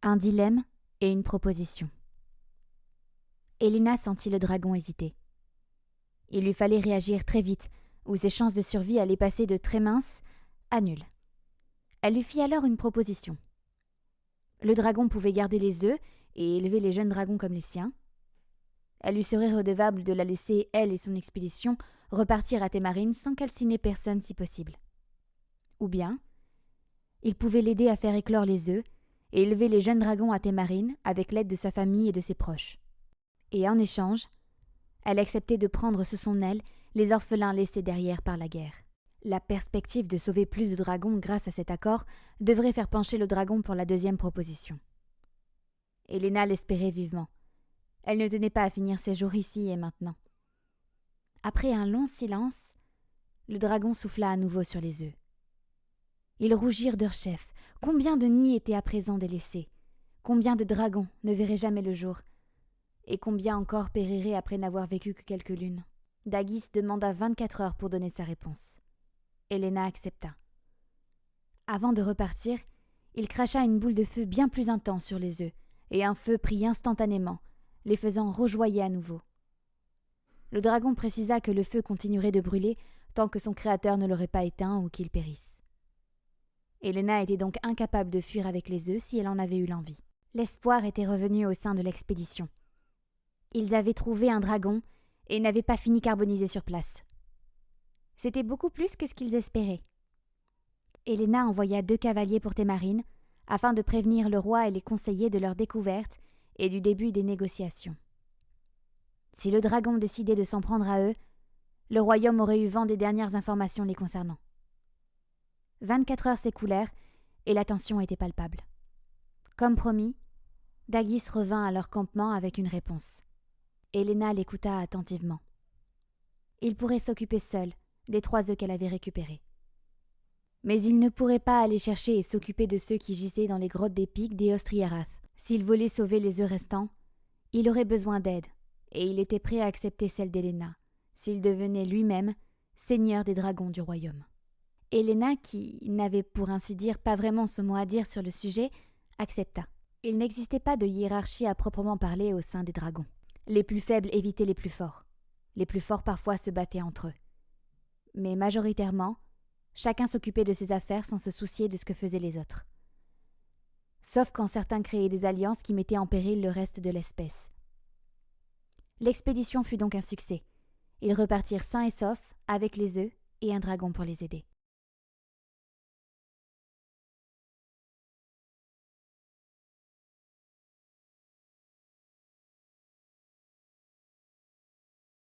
Un dilemme et une proposition. Elena sentit le dragon hésiter. Il lui fallait réagir très vite, ou ses chances de survie allaient passer de très minces à nulles. Elle lui fit alors une proposition. Le dragon pouvait garder les œufs et élever les jeunes dragons comme les siens. Elle lui serait redevable de la laisser, elle et son expédition, repartir à Témarine sans calciner personne si possible. Ou bien, il pouvait l'aider à faire éclore les œufs et élever les jeunes dragons à Témarine avec l'aide de sa famille et de ses proches. Et en échange, elle acceptait de prendre sous son aile les orphelins laissés derrière par la guerre. La perspective de sauver plus de dragons grâce à cet accord devrait faire pencher le dragon pour la deuxième proposition. Elena l'espérait vivement. Elle ne tenait pas à finir ses jours ici et maintenant. Après un long silence, le dragon souffla à nouveau sur les œufs. Ils rougirent d'Heurchef. Combien de nids étaient à présent délaissés? Combien de dragons ne verraient jamais le jour? Et combien encore périraient après n'avoir vécu que quelques lunes? Dagis demanda 24 heures pour donner sa réponse. Elena accepta. Avant de repartir, il cracha une boule de feu bien plus intense sur les œufs, et un feu prit instantanément, les faisant rougeoyer à nouveau. Le dragon précisa que le feu continuerait de brûler tant que son créateur ne l'aurait pas éteint ou qu'il périsse. Elena était donc incapable de fuir avec les œufs si elle en avait eu l'envie. L'espoir était revenu au sein de l'expédition. Ils avaient trouvé un dragon et n'avaient pas fini carbonisé sur place. C'était beaucoup plus que ce qu'ils espéraient. Elena envoya 2 cavaliers pour Témarine afin de prévenir le roi et les conseillers de leur découverte et du début des négociations. Si le dragon décidait de s'en prendre à eux, le royaume aurait eu vent des dernières informations les concernant. 24 heures s'écoulèrent et la tension était palpable. Comme promis, Dagis revint à leur campement avec une réponse. Elena l'écouta attentivement. Il pourrait s'occuper seul des 3 œufs qu'elle avait récupérés. Mais il ne pourrait pas aller chercher et s'occuper de ceux qui gisaient dans les grottes des pics des Ostriarath. S'il voulait sauver les œufs restants, il aurait besoin d'aide, et il était prêt à accepter celle d'Elena, s'il devenait lui-même seigneur des dragons du royaume. Elena, qui n'avait pour ainsi dire pas vraiment son mot à dire sur le sujet, accepta. Il n'existait pas de hiérarchie à proprement parler au sein des dragons. Les plus faibles évitaient les plus forts. Les plus forts parfois se battaient entre eux. Mais majoritairement, chacun s'occupait de ses affaires sans se soucier de ce que faisaient les autres. Sauf quand certains créaient des alliances qui mettaient en péril le reste de l'espèce. L'expédition fut donc un succès. Ils repartirent sains et saufs, avec les œufs et un dragon pour les aider.